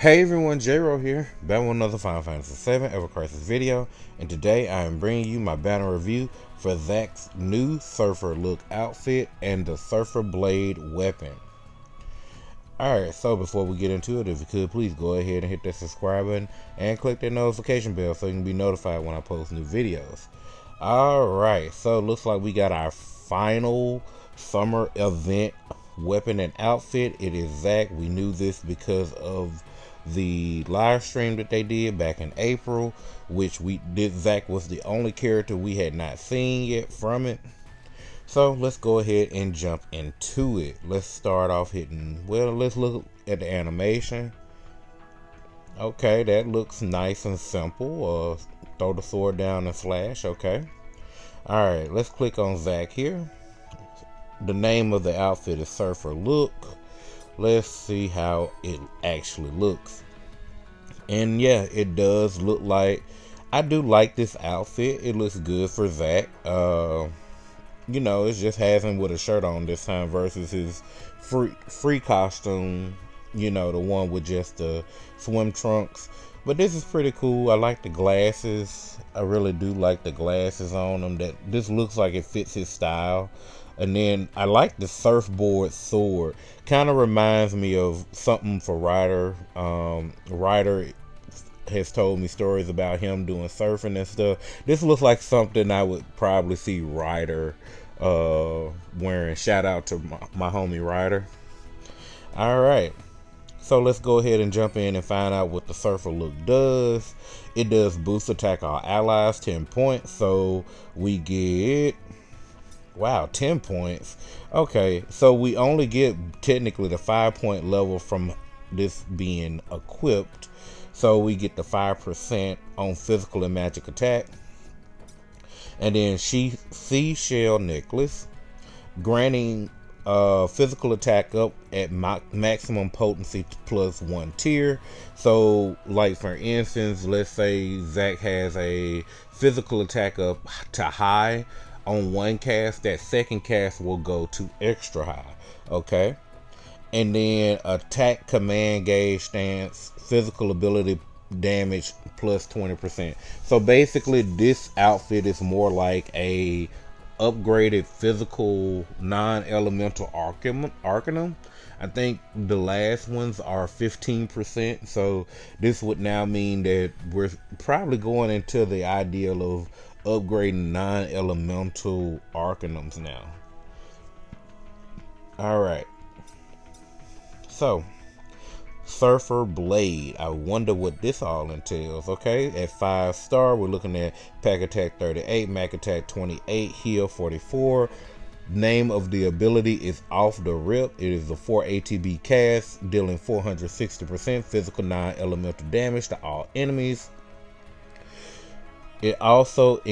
Hey everyone, J-Ro here, back with another Final Fantasy 7 Ever Crisis video, and today I am bringing you my banner review for Zack's new Surfer look outfit and the Surfer Blade weapon. Alright, so before we get into it, if you could please go ahead and hit that subscribe button and click that notification bell so you can be notified when I post new videos. Alright, so it looks like we got our final summer event weapon and outfit. It is Zack. We knew this because of the live stream that they did back in April, which we did. Zack was the only character we had not seen yet from it. So let's go ahead and jump into it. Let's start off let's look at the animation. Okay, that looks nice and simple. Throw the sword down and slash. Okay. Alright, let's click on Zack here. The name of the outfit is Surfer Look. Let's see how it actually looks. And yeah, it does look like, I do like this outfit. It looks good for Zack. You know, it just has him with a shirt on this time versus his free costume, you know, the one with just the swim trunks. But this is pretty cool. I like the glasses. I really do like the glasses on him. This looks like it fits his style. And then I like the surfboard sword. Kind of reminds me of something for Ryder. Ryder has told me stories about him doing surfing and stuff. This looks like something I would probably see Ryder wearing. Shout out to my homie Ryder. Alright. So let's go ahead and jump in and find out what the Surfer Look does. It does boost attack all allies 10 points. So we get... Wow, 10 points. Okay, so we only get technically the 5-point level from this being equipped. So we get the 5% on physical and magic attack. And then seashell necklace, granting physical attack up at maximum potency plus 1 tier. So like for instance, let's say Zack has a physical attack up to high. On one cast, that second cast will go to extra high. Okay. And then attack, command, gauge, stance, physical ability damage plus 20%. So basically this outfit is more like a upgraded physical non-elemental Arcanum. I think the last ones are 15%. So this would now mean that we're probably going into the ideal of upgrading non-elemental Arcanums now. Alright. So, Surfer Blade. I wonder what this all entails. Okay, at 5-star, we're looking at Pack Attack 38, Mac Attack 28, Heal 44. Name of the ability is Off the Rip. It is a 4 ATB cast, dealing 460% physical non-elemental damage to all enemies. It also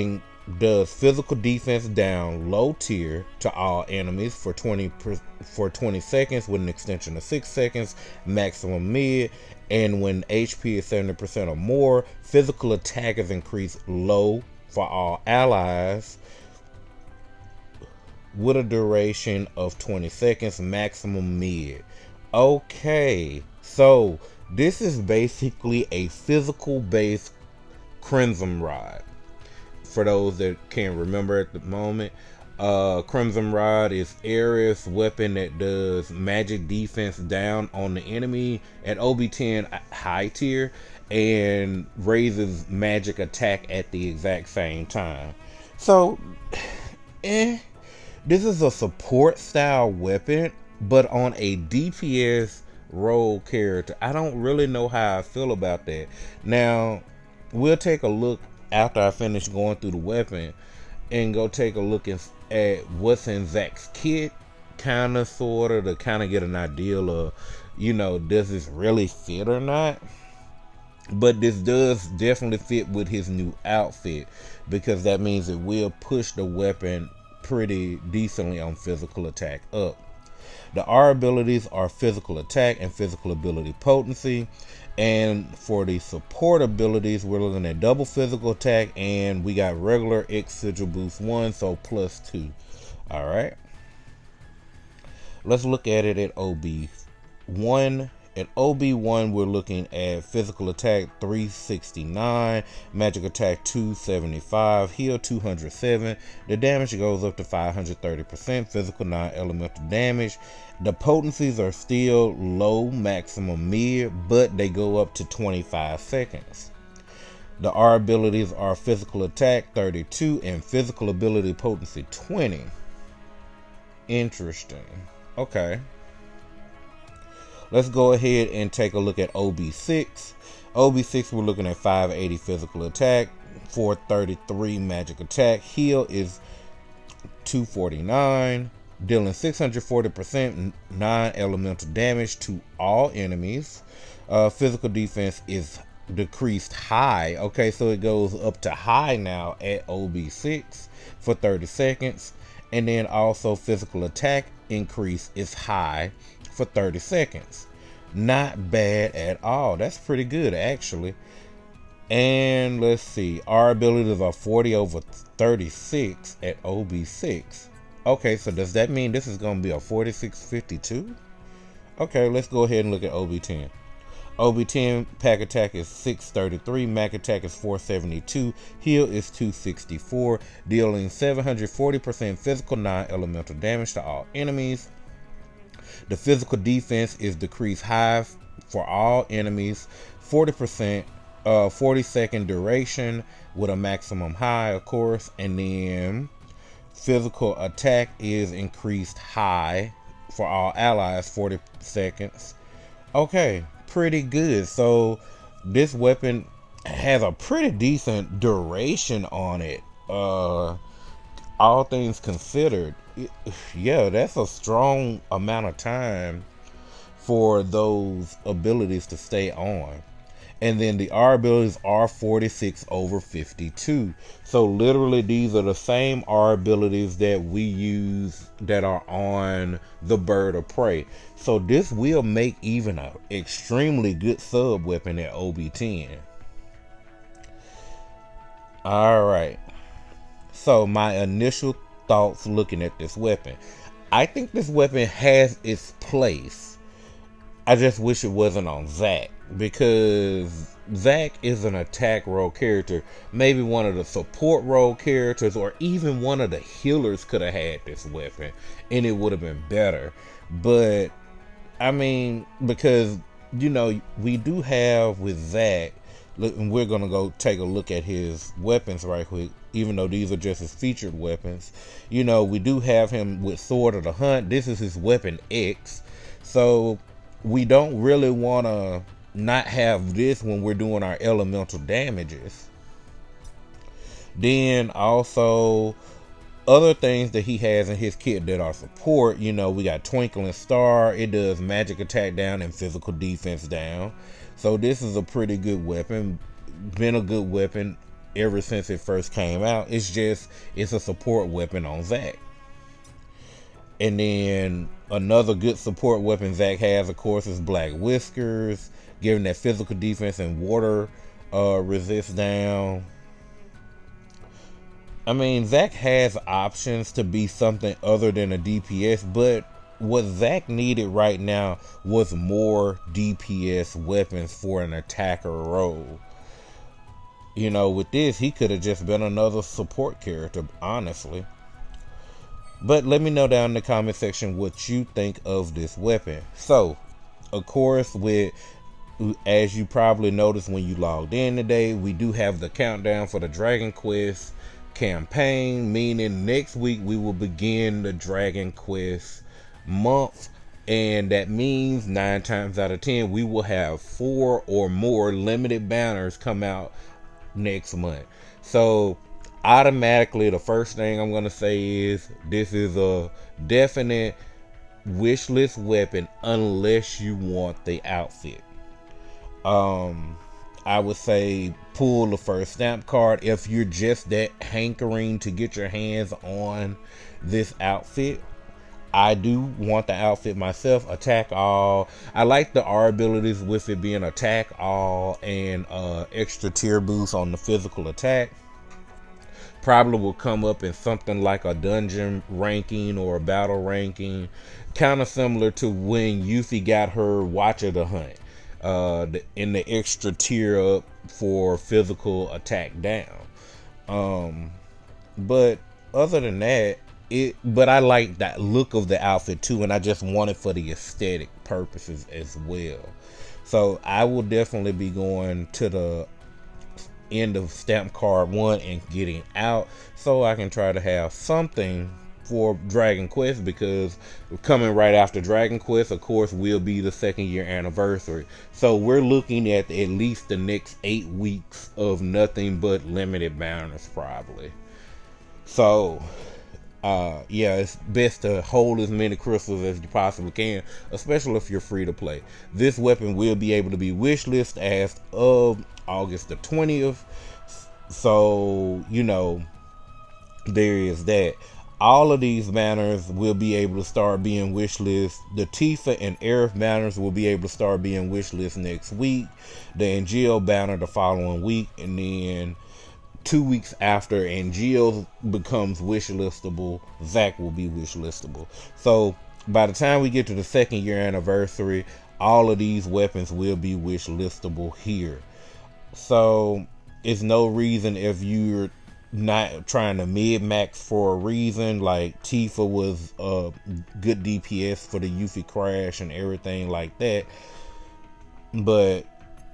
does physical defense down low tier to all enemies for 20 seconds with an extension of 6 seconds, maximum mid, and when HP is 70% or more, physical attack is increased low for all allies with a duration of 20 seconds, maximum mid. Okay, so this is basically a physical based Crimson Rod. For those that can't remember at the moment, Crimson Rod is Ares weapon that does magic defense down on the enemy at OB10 high tier and raises magic attack at the exact same time. So, this is a support style weapon, but on a DPS role character. I don't really know how I feel about that. Now, we'll take a look after I finish going through the weapon and go take a look at what's in Zack's kit, kind of sort of to kind of get an idea of, you know, does this really fit or not. But this does definitely fit with his new outfit, because that means it will push the weapon pretty decently on physical attack up. The R abilities are physical attack and physical ability potency. And for the support abilities, we're looking at double physical attack, and we got regular X sigil boost 1, so plus 2. Alright. Let's look at it at OB1 At OB1, we're looking at physical attack 369, magic attack 275, heal 207. The damage goes up to 530%, physical non-elemental damage. The potencies are still low, maximum mid, but they go up to 25 seconds. The R abilities are physical attack 32 and physical ability potency 20. Interesting. Okay. Let's go ahead and take a look at OB6. OB6, we're looking at 580 physical attack, 433 magic attack. Heal is 249, dealing 640% non-elemental damage to all enemies. Physical defense is decreased high. Okay, so it goes up to high now at OB6 for 30 seconds. And then also physical attack increase is high for 30 seconds. Not bad at all. That's pretty good actually. And let's see, our abilities are 40 over 36 at OB6. Okay, so does that mean this is going to be a 4652? Okay, let's go ahead and look at OB10. OB10 pack attack is 633, max attack is 472, heal is 264, dealing 740% physical non-elemental damage to all enemies. The physical defense is decreased high for all enemies, 40%, 40-second duration with a maximum high, of course. And then physical attack is increased high for all allies, 40 seconds. Okay, pretty good. So this weapon has a pretty decent duration on it. All things considered, yeah, that's a strong amount of time for those abilities to stay on. And then the R abilities are 46 over 52. So literally these are the same R abilities that we use that are on the Bird of Prey. So this will make even an extremely good sub weapon at OB10. Alright. So my initial thoughts looking at this weapon. I think this weapon has its place. I just wish it wasn't on Zack, because Zack is an attack role character. Maybe one of the support role characters or even one of the healers could have had this weapon and it would have been better. But I mean, because you know, we do have with Zack, and we're gonna go take a look at his weapons right quick, even though these are just his featured weapons. You know, we do have him with Sword of the Hunt. This is his weapon X. So we don't really want to not have this when we're doing our elemental damages. Then also other things that he has in his kit that are support. You know, we got Twinkling Star. It does magic attack down and physical defense down. So this is a pretty good weapon. Been a good weapon ever since it first came out. It's a support weapon on Zack. And then another good support weapon Zack has, of course, is Black Whiskers, giving that physical defense and water resist down. I mean, Zack has options to be something other than a DPS, but what Zack needed right now was more DPS weapons for an attacker role. You know, with this, he could have just been another support character, honestly. But let me know down in the comment section what you think of this weapon. So, of course, as you probably noticed when you logged in today, we do have the countdown for the Dragon Quest campaign, meaning next week we will begin the Dragon Quest month. And that means 9 times out of 10, we will have 4 or more limited banners come out next month. So automatically the first thing I'm going to say is this is a definite wish list weapon unless you want the outfit. I would say pull the first stamp card if you're just that hankering to get your hands on this outfit. I do want the outfit myself. Attack all. I like the R abilities with it being attack all and extra tier boost on the physical attack. probably will come up in something like a dungeon ranking or a battle ranking, kind of similar to when Yuffie got her Watch of the Hunt, in the extra tier up for physical attack down. But other than that, but I like that look of the outfit too, and I just want it for the aesthetic purposes as well. So I will definitely be going to the end of Stamp Card 1 and getting out so I can try to have something for Dragon Quest, because coming right after Dragon Quest, of course, will be the 2nd year anniversary. So we're looking at least the next 8 weeks of nothing but limited banners probably. So yeah, it's best to hold as many crystals as you possibly can, especially if you're free to play. This weapon will be able to be wishlist as of August the 20th. So, you know, there is that. All of these banners will be able to start being wishlist. The Tifa and Aerith banners will be able to start being wishlist next week. The Angeal banner the following week. And then 2 weeks after Angeal becomes wishlistable, Zack will be wishlistable. So by the time we get to the 2nd year anniversary, all of these weapons will be wishlistable here. So it's no reason, if you're not trying to mid-max for a reason, like Tifa was a good DPS for the Yuffie crash and everything like that, but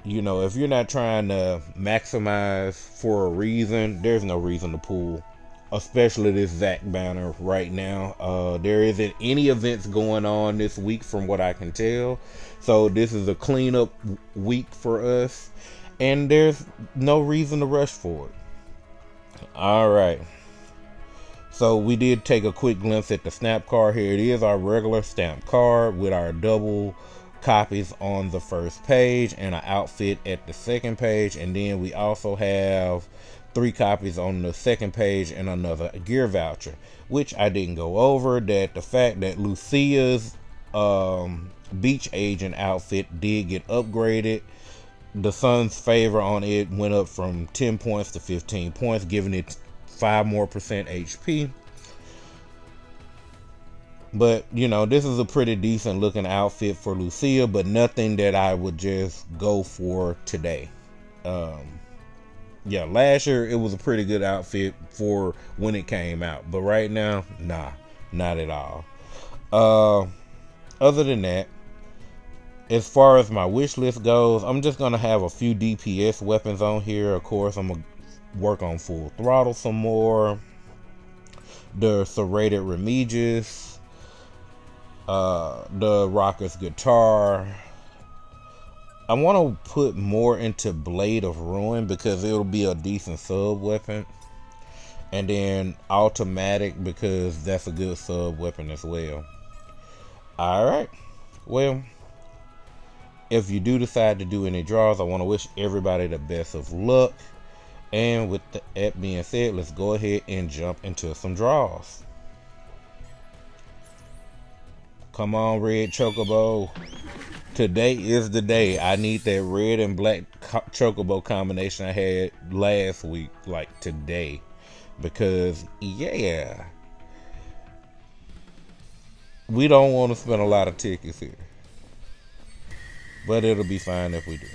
you know, if you're not trying to maximize for a reason, there's no reason to pull, especially this Zack banner right now. There isn't any events going on this week from what I can tell, so this is a cleanup week for us, and there's no reason to rush for it. Alright, so we did take a quick glimpse at the snap card. Here it is, our regular stamp card with our double copies on the first page and an outfit at the second page, and then we also have 3 copies on the second page and another gear voucher, which I didn't go over. That the fact that Lucia's beach agent outfit did get upgraded. The Sun's favor on it went up from 10 points to 15 points, giving it 5% more HP. But, you know, this is a pretty decent looking outfit for Lucia, but nothing that I would just go for today. Yeah, last year it was a pretty good outfit for when it came out, but right now, nah, not at all. Other than that, as far as my wish list goes, I'm just going to have a few DPS weapons on here. Of course, I'm going to work on Full Throttle some more. The Serrated Remiges. The Rocker's Guitar. I want to put more into Blade of Ruin because it'll be a decent sub weapon. And then Automatic because that's a good sub weapon as well. Alright. Well, if you do decide to do any draws, I want to wish everybody the best of luck. And with that being said, let's go ahead and jump into some draws. Come on, Red Chocobo. Today is the day. I need that red and black Chocobo combination I had last week, like today. Because, yeah, we don't want to spend a lot of tickets here. But it'll be fine if we do.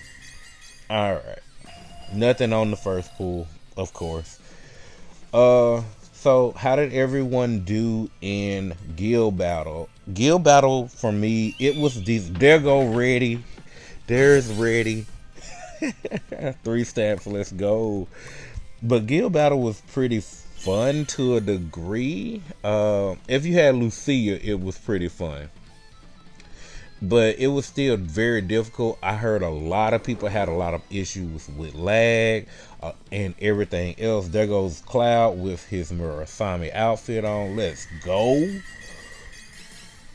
Alright. Nothing on the first pool, of course. So how did everyone do in Guild Battle? Guild Battle for me, it was this. There go Ready. There's Ready. 3 stamps, let's go. But Guild Battle was pretty fun to a degree. If you had Lucia, it was pretty fun. But it was still very difficult. I heard a lot of people had a lot of issues with lag and everything else. There goes Cloud with his Murasami outfit on. Let's go.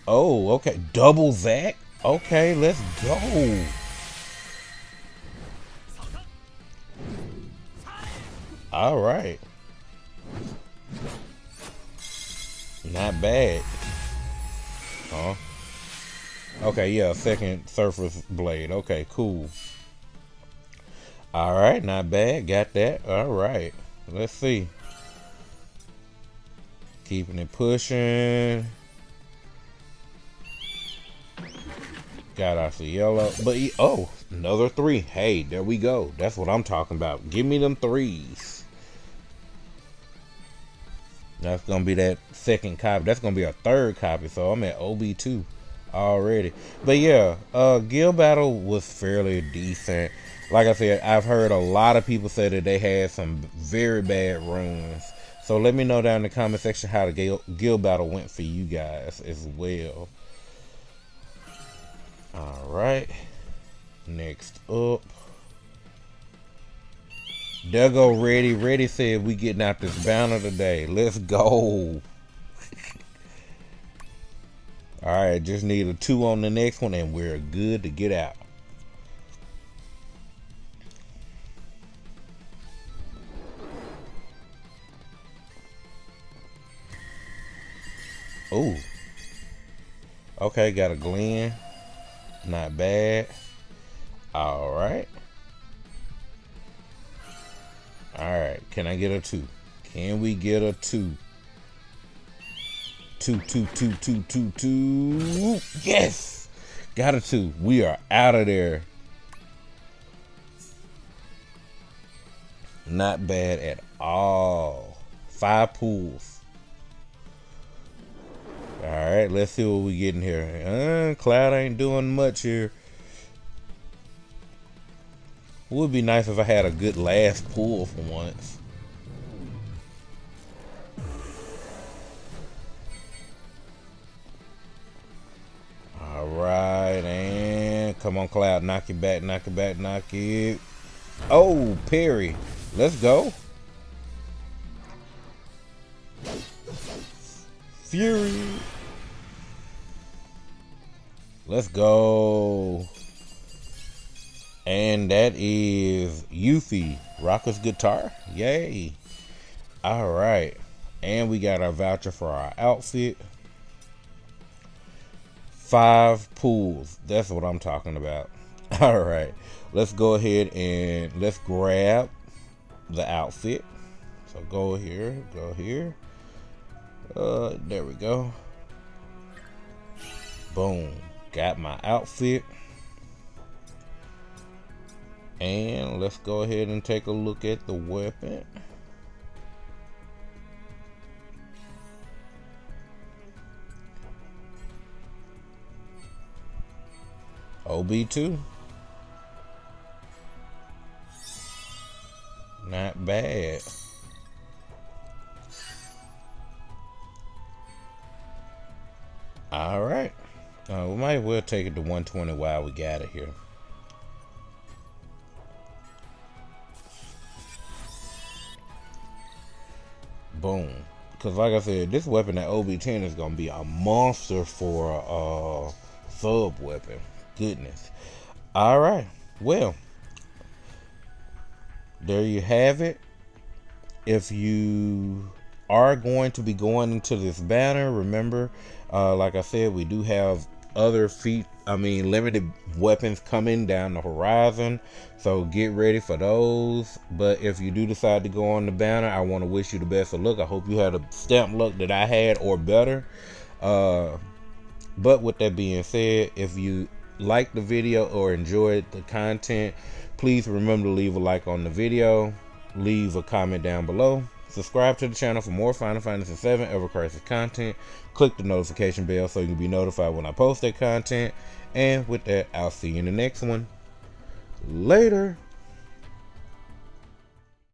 Oh, okay. Double Zack. Okay, let's go. All right. Not bad. Huh? Okay, yeah, second Surfer's Blade. Okay, cool. Alright, not bad. Got that. Alright. Let's see. Keeping it pushing. Got us a yellow. But oh, another 3. Hey, there we go. That's what I'm talking about. Give me them 3s. That's gonna be that second copy. That's gonna be a 3rd copy. So I'm at OB2 already. But yeah, Guild Battle was fairly decent. Like I said, I've heard a lot of people say that they had some very bad runs. So let me know down in the comment section how the Guild Battle went for you guys as well. Alright. Next up. There go Ready. Ready said we getting out this banner today. Let's go. Alright, just need a 2 on the next one and we're good to get out. Oh. Okay, got a Glen. Not bad. Alright. Alright, can I get a 2? Can we get a 2? 2. Yes! Got a 2. We are out of there. Not bad at all. 5 pools. Alright, let's see what we getting here. Cloud ain't doing much here. Would be nice if I had a good last pool for once. Alright, and come on, Cloud, knock it back, knock it back, knock it. Oh, Perry. Let's go. Fury. Let's go. And that is Yuffie, Rocker's guitar. Yay. Alright. And we got our voucher for our outfit. 5 pools. That's what I'm talking about. Alright. Let's go ahead and let's grab the outfit. So go here. Go here. There we go. Boom. Got my outfit. And let's go ahead and take a look at the weapon. OB2. Not bad. All right. We might as well take it to 120 while we got it here. Boom. Because like I said, this weapon at OB10 is going to be a monster for a sub weapon. Goodness. All right. Well, there you have it. If you are going to be going into this banner, remember, like I said, we do have other limited weapons coming down the horizon, so get ready for those. But if you do decide to go on the banner, I want to wish you the best of luck. I hope you had a stamp luck that I had or better. But with that being said, if you liked the video or enjoyed the content, please remember to leave a like on the video, leave a comment down below, subscribe to the channel for more Final Fantasy 7 Ever Crisis content, click the notification bell so you can be notified when I post that content, and with that, I'll see you in the next one. Later.